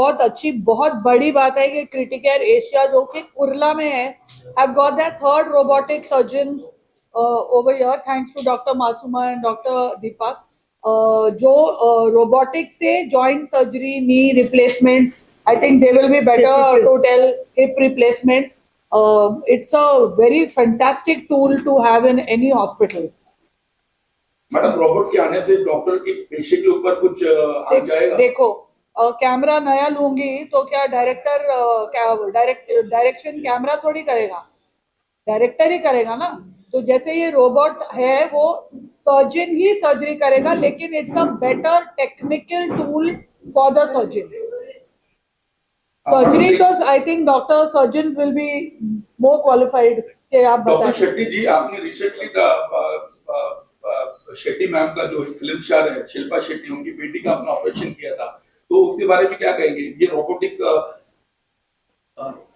बहुत अच्छी, बहुत बड़ी बात है कि क्रिटिकेयर एशिया जो कि कुर्ला में है, have got that third robotic surgeon over here, thanks to Dr. Masuma and Dr. Deepak, जो robotic से joint surgery, knee replacement, I think they will be better to tell, hip replacement. It's a very fantastic tool to have in any hospital. Madam, robot के आने से doctor की पेशे के ऊपर कुछ आ जाएगा? देखो, कैमरा नया लूंगी तो क्या डायरेक्शन कैमरा थोड़ी करेगा, डायरेक्टर ही करेगा ना। तो जैसे ये रोबोट है वो सर्जन ही सर्जरी करेगा, लेकिन it's a better technical tool for the surgeon. Surgery तो I think doctor surgeon will be more qualified. के आप बताएं। डॉक्टर शेट्टी जी, आपने रिसेंटली शेट्टी मैम का जो फिल्म स्टार है शिल्पा शेट्टी, उनकी बेटी का अपना ऑपरेशन किया था, तो उसके बारे में क्या कहेंगे? ये रोबोटिक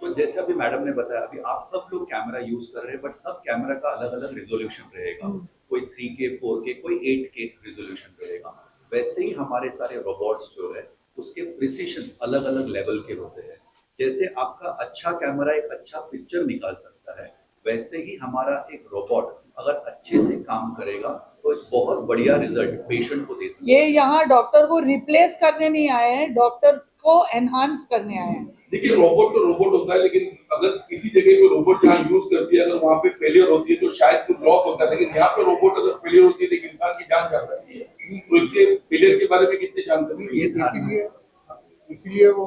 तो जैसे अभी मैडम ने बताया, अभी आप सब लोग कैमरा यूज कर रहे हैं, बट सब कैमरा का अलग अलग रिजोल्यूशन रहेगा। कोई 3K 4K, कोई 8K रिजोल्यूशन रहेगा। वैसे ही हमारे सारे रोबोट्स जो है उसके प्रिसीशन अलग अलग लेवल के होते हैं। जैसे आपका अच्छा कैमरा एक अच्छा पिक्चर निकाल सकता है, वैसे ही हमारा एक रोबोट अगर अच्छे से काम करेगा तो एक बहुत बढ़िया रिजल्ट पेशेंट को दे सकता है। ये यहाँ डॉक्टर को रिप्लेस करने नहीं आए हैं, डॉक्टर को एनहांस करने आए हैं। देखिए, रोबोट तो रोबोट होता है, लेकिन अगर किसी जगह पे रोबोट जहाँ यूज करती है, अगर वहाँ पे फेलियर होती है तो शायद कुछ लॉस होता है, लेकिन यहाँ पे रोबोट अगर फेलियर होती है तो इंसान की जान जा सकती है। तो इसके फेलियर के बारे में कितने जानकारी है? इसीलिए वो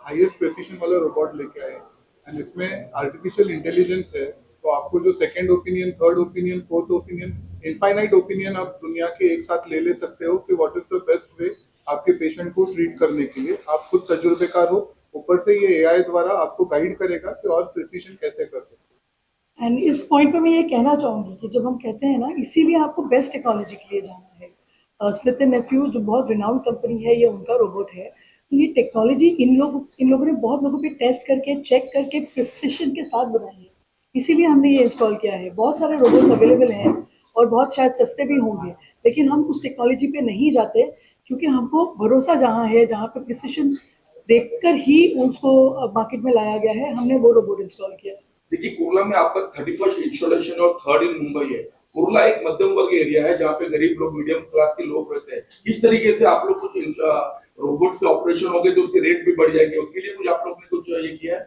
हाईएस्ट प्रिसिशन वाला रोबोट लेके आए, एंड इसमें आर्टिफिशियल इंटेलिजेंस है। तो आपको जो second opinion, third opinion, fourth opinion, infinite opinion आप दुनिया के एक साथ ले सकते हो कि what is the best way आपके पेशेंट को ट्रीट करने के लिए। आप खुद तजुर्बेकार हो, ऊपर से ये एआई द्वारा आपको गाइड करेगा कि और प्रिसिशन कैसे कर सकते हैं। एंड इस पॉइंट पे मैं ये कहना चाहूँगी कि जब हम कहते हैं ना, इसीलिए आपको बेस्ट टेक्नोलॉजी के लिए जाना है। स्मिथ एंड नेफ्यू जो बहुत रिनाउंड कंपनी है, ये उनका रोबोट है। तो ये टेक्नोलॉजी इन लोगों ने बहुत लोगों पे टेस्ट करके, चेक करके प्रिसिशन के साथ बनाई है, इसीलिए हमने ये इंस्टॉल किया है। बहुत सारे रोबोट्स अवेलेबल हैं और बहुत शायद सस्ते भी होंगे, लेकिन हम उस टेक्नोलॉजी पे नहीं जाते क्योंकि हमको भरोसा जहाँ है, जहाँ पे प्रिसिशन देखकर ही उसको मार्केट में लाया गया है, हमने वो रोबोट इंस्टॉल किया। देखिए, कुर्ला में आपका 31st इंस्टॉलेशन और 3rd इन मुंबई है। कुर्ला एक मध्यम वर्ग एरिया है जहाँ पे गरीब लोग, मीडियम क्लास के लोग रहते हैं। किस तरीके से आप लोग कुछ रोबोट से ऑपरेशन हो गए तो उसके रेट भी बढ़ जाएंगे, उसके लिए कुछ आप लोग ने कुछ ये किया है?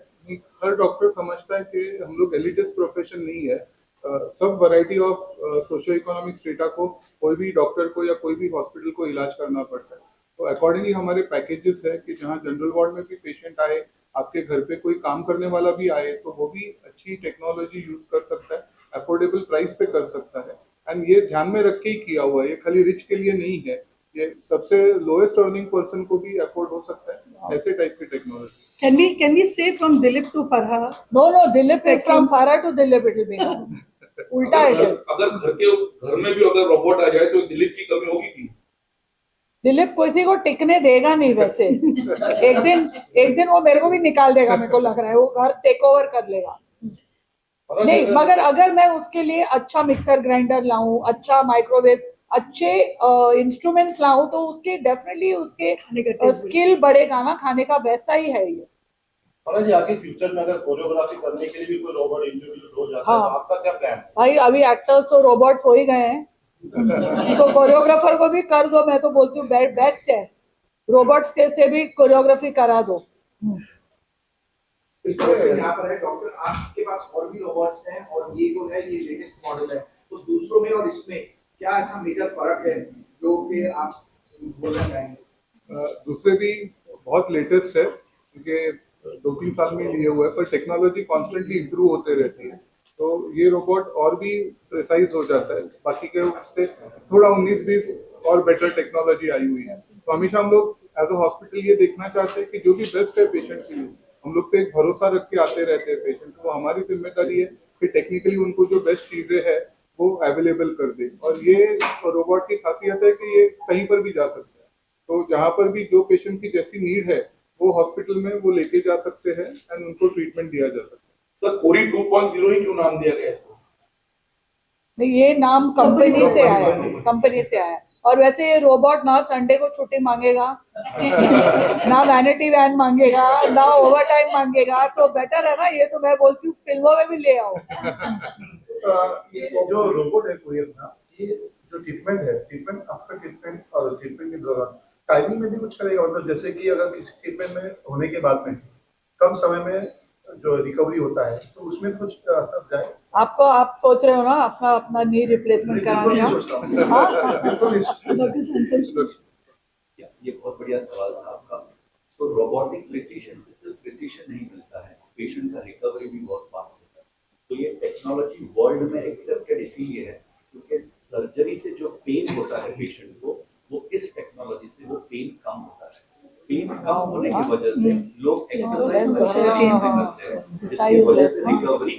हर डॉक्टर समझता है कि हम लोग एलिटिस्ट प्रोफेशन नहीं है। सब variety of socio economic strata को कोई भी डॉक्टर को या कोई भी हॉस्पिटल को इलाज करना पड़ता है। तो अकॉर्डिंगली हमारे पैकेजेस है कि जहाँ जनरल वार्ड में भी पेशेंट आए, आपके घर पे कोई काम करने वाला भी आए, तो वो भी अच्छी टेक्नोलॉजी यूज कर सकता है, अफोर्डेबल प्राइस पे कर सकता है। एंड ये ध्यान में रख के ही किया हुआ है, ये खाली रिच के लिए नहीं है, ये सबसे लोएस्ट अर्निंग पर्सन को भी अफोर्ड हो सकता है, ऐसे टाइप की technology. Can we say from Dilip to Farha? No, Dilip is from Farha to Dilip it will be now. उल्टा है। अगर घर में भी अगर रोबोट आ जाए तो दिलीप की कमी होगी की? दिलीप किसी को टिकने देगा नहीं वैसे। एक दिन वो मेरे को भी निकाल देगा, मेरे को लग रहा है वो घर टेक ओवर कर लेगा। नहीं, मगर अगर मैं उसके लिए अच्छा मिक्सर ग्राइंडर लाऊं, अच्छा माइक्रोवेव, अच्छे इंस्ट्रूमेंट्स लाऊं, तो उसके डेफिनेटली उसके स्किल बढ़ेगा ना खाने का, वैसा ही है ये। जी, आगे फ्यूचर में अगर कोरियोग्राफी करने के लिए भी कोई रोबोट इंट्रोड्यूस हो जाता है, तो आपका क्या प्लान है? भाई, अभी एक्टर्स तो रोबोट्स हो ही गए हैं, तो कोरियोग्राफर को भी कर दो। मैं तो बोलती हूँ बेस्ट है, रोबोट्स से भी कोरियोग्राफी करा दो। इस तरह से यहाँ पर है डॉक्टर, आपके पास और भी रोबोट्स हैं और ये जो है ये लेटेस्ट मॉडल है, तो दूसरों में और इसमें क्या ऐसा मेजर फर्क है जो कि आप बोलना चाहेंगे? दूसरे भी बहुत लेटेस्ट है क्योंकि 2-3 साल में लिए हुआ है, पर टेक्नोलॉजी कॉन्स्टेंटली इम्प्रूव होते रहती है, तो ये रोबोट और भी प्रिसाइज हो जाता है। बाकी के उससे थोड़ा 19-20 और बेटर टेक्नोलॉजी आई हुई है। तो हमेशा हम लोग एज अ हॉस्पिटल ये देखना चाहते हैं कि जो भी बेस्ट है पेशेंट के लिए, हम लोग पे एक भरोसा रख के आते रहते हैं पेशेंट को। हमारी जिम्मेदारी है कि टेक्निकली उनको जो बेस्ट चीजें है वो अवेलेबल कर दे। और ये रोबोट की खासियत है कि ये कहीं पर भी जा सकता है, तो जहाँ पर भी जो पेशेंट की जैसी नीड है वो हॉस्पिटल में वो लेके जा सकते हैं एंड उनको ट्रीटमेंट दिया जा सकता है। सर, कोरी 2.0 ही क्यों नाम दिया गया इसको? नहीं, ये नाम कंपनी से आया। और वैसे ये रोबोट ना संडे को छुट्टी मांगेगा ना वैनिटी वैन मांगेगा ना ओवर टाइम मांगेगा, तो बेटर है ना, ये तो मैं बोलती हूँ फिल्मों में भी ले आओ। ये जो रोबोट है कोरियर ना, ये जो ट्रीटमेंट है, ट्रीटमेंट आफ्टर ट्रीटमेंट और ट्रीटमेंट के दौरान टाइमिंग में भी कुछ करेगा, मतलब जैसे कि अगर किसी ट्रीटमेंट में होने के बाद में कम समय में जो रिकवरी होता है तो उसमें कुछ असर जाए। आप सोच रहे हो ना अपना अपना नी रिप्लेसमेंट कराने का? डॉक्टर संतोष, ये बहुत बढ़िया सवाल था आपका। तो रोबोटिक प्रिसीशन से सिर्फ प्रिसीशन नहीं मिलता है, पेशेंट का रिकवरी भी बहुत फास्ट होता है। तो ये टेक्नोलॉजी वर्ल्ड में एक्सेप्टेड इसीलिए है क्योंकि सर्जरी से जो पेन होता है पेशेंट को, वो इस टेक्नोलॉजी से वो पेन कम होता है। पेन कम होने की वजह से लोग एक्सरसाइज करते हैं, जिसकी वजह से रिकवरी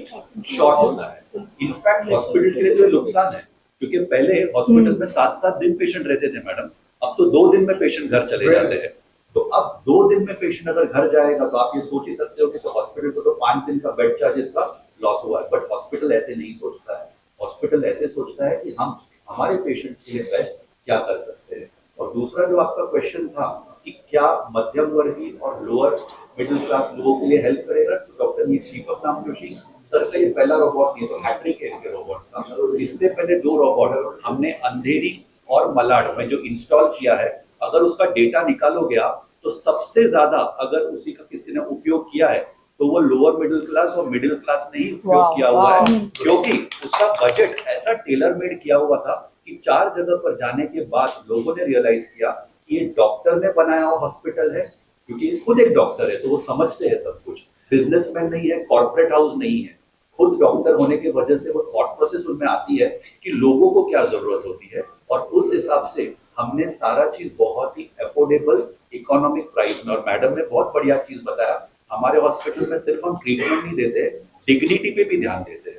शॉर्ट होता है। इनफैक्ट हॉस्पिटल के लिए जो नुकसान है, क्योंकि पहले हॉस्पिटल में 7-7 दिन पेशेंट रहते थे मैडम, अब तो 2 दिन में पेशेंट घर चले जाते हैं। तो अब 2 दिन में पेशेंट अगर घर जाएगा तो आप ये सोच ही सकते हो कि तो हॉस्पिटल को तो 5 दिन का बेड चार्जेस का लॉस हुआ है। बट हॉस्पिटल ऐसे नहीं सोचता है, हॉस्पिटल ऐसे सोचता है कि हम हमारे पेशेंट्स के लिए बेस्ट क्या कर सकते हैं। और दूसरा जो आपका क्वेश्चन था कि क्या मध्यम वर्गीय और लोअर मिडिल क्लास लोगों के लिए हेल्प करेगा, तो डॉक्टर दीपक नाम जोशी सर का ये पहला रोबोट नहीं, तो हैट्रिक के रोबोट था। इससे पहले 2 रोबोट हमने अंधेरी और मलाड में जो इंस्टॉल किया है, अगर उसका डेटा निकालोगे आप तो सबसे ज्यादा अगर उसी का किसी ने उपयोग किया है तो वो लोअर मिडिल क्लास और मिडिल क्लास ने ही उपयोग किया हुआ है, क्योंकि उसका बजट ऐसा टेलर मेड किया हुआ था कि 4 जगह पर जाने के बाद लोगों ने रियलाइज किया कि ये डॉक्टर ने बनाया हुआ हॉस्पिटल है, क्योंकि खुद एक डॉक्टर है तो वो समझते हैं सब कुछ, बिजनेसमैन नहीं है, कॉर्पोरेट हाउस नहीं है, खुद डॉक्टर होने की वजह से वो थॉट प्रोसेस उनमें आती है कि लोगों को क्या जरूरत होती है, और उस हिसाब से हमने सारा चीज बहुत ही अफोर्डेबल इकोनॉमिक प्राइस में। और मैडम ने बहुत बढ़िया चीज बताया, हमारे हॉस्पिटल में सिर्फ हम ट्रीटमेंट नहीं देते, डिग्निटी पे भी ध्यान देते हैं।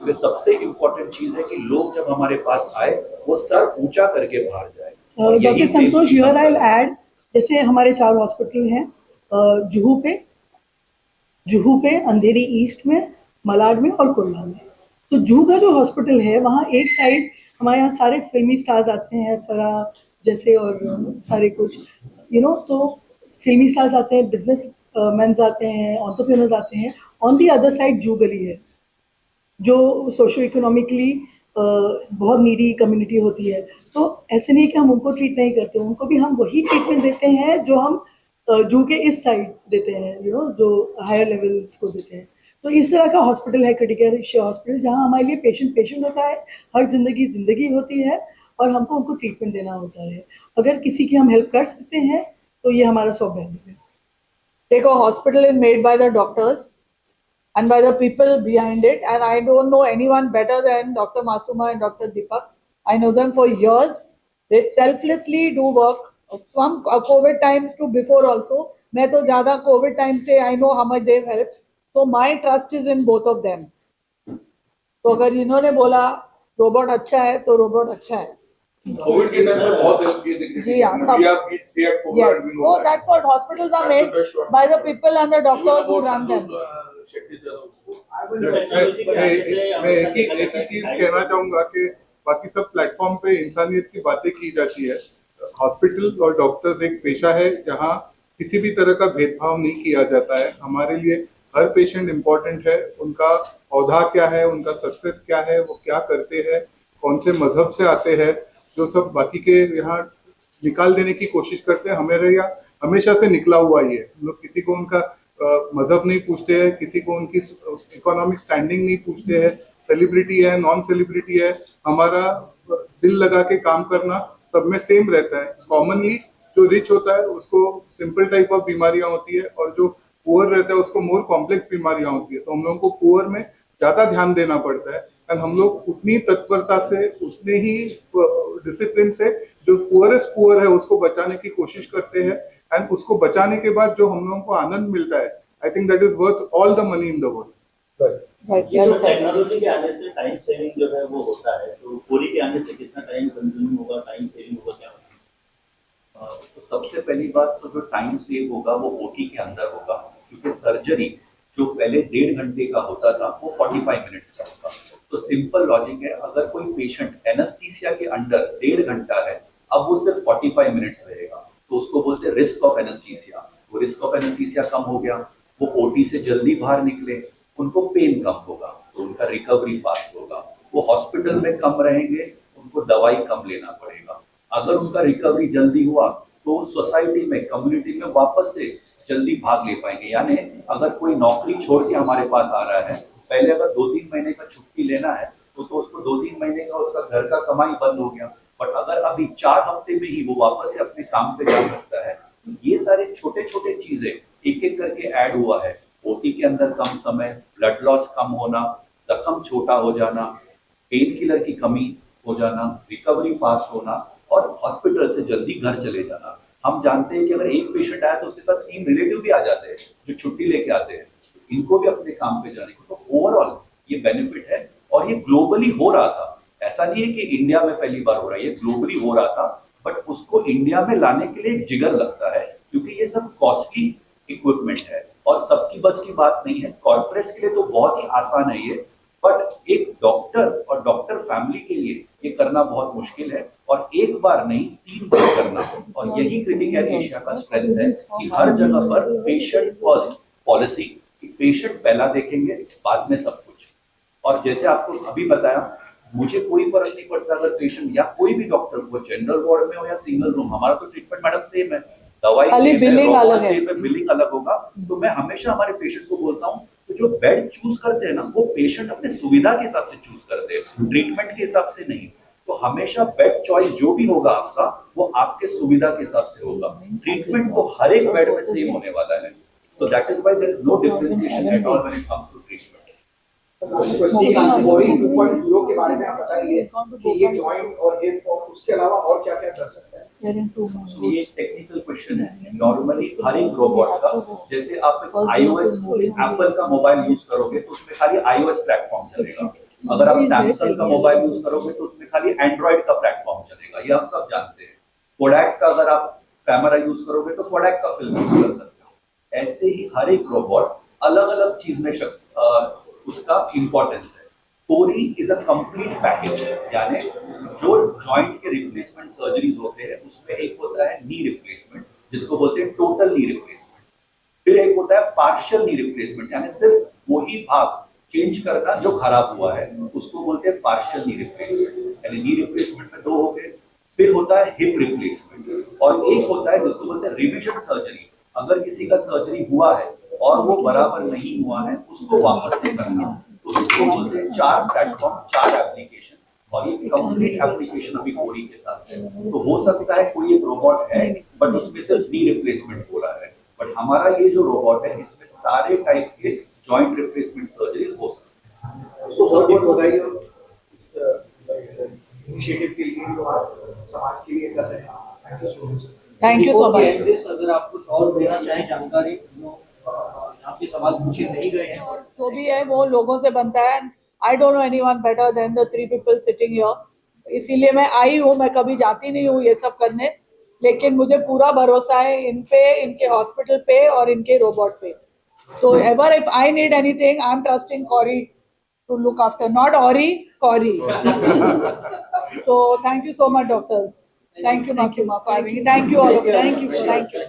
तो सबसे इम्पोर्टेंट चीज है कि लोग जब हमारे पास आए वो सर ऊंचा करके बाहर जाए। Doctor Santosh, here I will add, जैसे हमारे 4 हॉस्पिटल हैं, जुहू पे, अंधेरी ईस्ट में, मलाड में और कुर्ला में। तो जुहू का जो हॉस्पिटल है वहाँ एक साइड हमारे यहाँ सारे फिल्मी स्टार्स आते हैं, फराह जैसे और सारे कुछ तो फिल्मी स्टार्स आते हैं, बिजनेस मैन्स आते हैं, एंटरप्रेन्योर्स आते हैं। ऑन दी अदर साइड जू गली है जो सोशो इकोनॉमिकली बहुत नीडी कम्युनिटी होती है। तो ऐसे नहीं कि हम उनको ट्रीट नहीं करते, उनको भी हम वही ट्रीटमेंट देते हैं जो हम जू के इस साइड देते हैं, जो हायर लेवल्स को देते हैं। तो इस तरह का हॉस्पिटल है क्रिटिकल एशिया हॉस्पिटल, जहाँ हमारे लिए पेशेंट होता है, हर जिंदगी होती है और हमको उनको ट्रीटमेंट देना होता है। अगर किसी की हम हेल्प कर सकते हैं तो ये हमारा सौभाग्य है। देखो, hospital is made by the doctors and by the people behind it, and I don't know anyone better than Dr. Masuma and Dr. Deepak. I know them for years. They selflessly do work from COVID times to before also. मैं तो ज़्यादा COVID time से I know how much they've helped. So my trust is in both of them. तो अगर इन्होंने बोला robot अच्छा है तो रोबोट अच्छा है। कोविड के टाइम में बहुत हेल्प की थी। जी हाँ, सब। Yes. So that's what hospitals are made by the people and the doctors who run them. मैं एक ही चीज कहना चाहूंगा कि बाकी सब प्लेटफॉर्म पे इंसानियत की बातें की जाती है। हॉस्पिटल और डॉक्टर्स एक पेशा है जहाँ किसी भी तरह का भेदभाव नहीं किया जाता है। हमारे लिए हर पेशेंट इम्पोर्टेंट है, उनका औहदा क्या है, उनका सक्सेस क्या है, वो क्या करते हैं, कौन से मजहब से आते हैं, जो सब बाकी के यहाँ निकाल देने की कोशिश करते हैं। हमारे यहाँ हमेशा से निकला हुआ ही है। हम लोग किसी को उनका मजहब नहीं पूछते हैं, किसी को उनकी इकोनॉमिक स्टैंडिंग नहीं पूछते हैं, सेलिब्रिटी है नॉन सेलिब्रिटी है, हमारा दिल लगा के काम करना सब में सेम रहता है। कॉमनली जो रिच होता है उसको सिंपल टाइप ऑफ बीमारियां होती है और जो पुअर रहता है उसको मोर कॉम्प्लेक्स बीमारियां होती है। तो हम लोगों को पुअर में ज्यादा ध्यान देना पड़ता है एंड हम लोग उतनी तत्परता से, उतने ही डिसिप्लिन से जो पुअरेस्ट पुअर है उसको बचाने की कोशिश करते हैं एंड उसको बचाने के बाद जो हम लोगों को आनंद मिलता है, I think that is worth all the money in the world. Technology के आने से टाइम सेविंग जो है वो होता है, तो पूरी के आने से कितना टाइम कंज्यूम होगा, टाइम सेविंग होगा क्या? तो सबसे पहली बात तो जो टाइम सेव होगा वो ओटी के अंदर होगा, क्योंकि सर्जरी जो पहले 1.5 घंटे का होता था वो 45 मिनट्स का होगा। तो सिंपल लॉजिक है, अगर कोई पेशेंट एनेस्थीसिया के अंडर 1.5 घंटा है, अब वो सिर्फ 45 मिनट्स रहेगा, तो उसको बोलते हैं रिस्क ऑफ एनेस्थीसिया। वो रिस्क ऑफ एनेस्थीसिया कम हो गया, वो ओटी से जल्दी बाहर निकले, उनको पेन कम होगा, तो उनका रिकवरी फास्ट होगा। वो हॉस्पिटल में कम रहेंगे, उनको दवाई कम लेना पड़ेगा। अगर उनका रिकवरी जल्दी हुआ तो सोसाइटी में, कम्युनिटी में वापस से जल्दी भाग ले पाएंगे। यानी अगर कोई नौकरी छोड़ के हमारे पास आ रहा है, पहले अगर 2-3 महीने का छुट्टी लेना है तो उसको 2-3 महीने का उसका घर का कमाई बंद हो गया, बट अगर अभी 4 हफ्ते में ही वो वापस से अपने काम पे जा सकता है। ये सारे छोटे छोटे चीजें एक एक करके ऐड हुआ है। ओटी के अंदर कम समय, ब्लड लॉस कम होना, जख्म छोटा हो जाना, पेन किलर की कमी हो जाना, रिकवरी फास्ट होना और हॉस्पिटल से जल्दी घर चले जाना। हम जानते हैं कि अगर एक पेशेंट आया तो उसके साथ 3 रिलेटिव भी आ जाते हैं जो छुट्टी लेके आते हैं, इनको भी अपने काम पे जाने को। तो ओवरऑल ये बेनिफिट है और ये ग्लोबली हो रहा था। ऐसा नहीं है कि इंडिया में पहली बार हो रहा है, ये ग्लोबली हो रहा था, बट उसको इंडिया में लाने के लिए एक जिगर लगता है, क्योंकि ये सब कॉस्टली इक्विपमेंट है और सबकी बस की बात नहीं है। कॉर्पोरेट्स के लिए तो बहुत ही आसान है ये, बट एक डॉक्टर और डॉक्टर फैमिली के लिए ये करना बहुत मुश्किल है, और एक बार नहीं 3 बार करना। और यही क्रिटिकेयर एशिया का स्ट्रेंथ है कि हर जगह पर पेशेंट फर्स्ट पॉलिसी, पेशेंट पहला देखेंगे, बाद में सब कुछ। और जैसे आपको अभी बताया, मुझे कोई फर्क नहीं पड़ता अगर पेशेंट या कोई भी डॉक्टर, वो जनरल वार्ड में हो या सिंगल रूम, हमारा तो ट्रीटमेंट मैडम सेम है, दवाई खाली सेम है, बिलिंग रोबोट अलग है। सेम है, बिलिंग अलग होगा। तो मैं हमेशा हमारे पेशेंट को बोलता हूँ कि जो बेड चूज करते हैं ना, वो पेशेंट अपने सुविधा के हिसाब से चूज करते हैं, ट्रीटमेंट के हिसाब से नहीं। तो हमेशा बेड चॉइस जो भी होगा आपका, वो आपके सुविधा के हिसाब से होगा। ट्रीटमेंट तो हर एक बेड में सेम होने वाला है। So that is why there is no differentiation at all when it comes to treatment. कोरी 2.0 के बारे में आप बताइए कि ये जॉइंट और हिप और उसके अलावा और क्या क्या कर सकते हैं? So ये टेक्निकल क्वेश्चन है। नॉर्मली हर एक रोबोट का, जैसे आप iOS एप्पल का मोबाइल यूज करोगे तो उसमें खाली iOS प्लेटफॉर्म चलेगा। अगर आप सैमसंग का मोबाइल यूज करोगे तो उसमें खाली एंड्रॉइड का प्लेटफॉर्म चलेगा, ये हम सब जानते हैं। कोडैक का अगर आप कैमरा यूज करोगे तो कोडैक का फिल्म यूज कर सकते हो। ऐसे ही हर एक रोबोट अलग अलग चीज में उसका इंपॉर्टेंस है। कोरी इज अ कंप्लीट पैकेज, यानी जो जॉइंट के रिप्लेसमेंट सर्जरीज होते हैं उसमें एक होता है नी रिप्लेसमेंट, जिसको बोलते हैं टोटल नी रिप्लेसमेंट। फिर एक होता है पार्शियल नी रिप्लेसमेंट, यानी सिर्फ वही भाग चेंज करना जो खराब हुआ है, उसको बोलते हैं पार्शियल नी रिप्लेसमेंट। यानी नी रिप्लेसमेंट में 2 हो गए। फिर होता है हिप रिप्लेसमेंट, और एक होता है जिसको बोलते हैं रिविजन सर्जरी। अगर किसी का सर्जरी हुआ है और वो बराबर नहीं हुआ है, उसको वापस से करना, तो इसको बोलते हैं 4 प्लेटफॉर्म, 4 एप्लीकेशन, और ये कंप्लीट एप्लीकेशन अभी कोरी के साथ है। तो हो सकता है कोई एक रोबोट है बट उसमें सिर्फ नी रिप्लेसमेंट हो रहा है, बट हमारा ये जो रोबोट है इसमें सारे टाइप के जॉइंट रिप्लेसमेंट सर्जरी हो सकती है। तो सर बहुत बधाई हो इस इनिशिएटिव के लिए जो आप समाज के लिए कर रहे हैं। Thank you so much. Thank you so much. This अगर आप कुछ और देना चाहें जानकारी जो आपके सवाल पूछे नहीं गए हैं। जो भी है वो लोगों से बनता है। I don't know anyone better than the 3 people sitting here. इसीलिए मैं आई हूँ, मैं कभी जाती नहीं हूँ ये सब करने, लेकिन मुझे पूरा भरोसा है इन पे, इनके हॉस्पिटल पे और इनके रोबोट पे। So ever if I need anything, I'm trusting Corey to look after, not Ori, Corey. So thank you so much, doctors. Thank you, Makima, for having me. Thank you all of you. Thank you.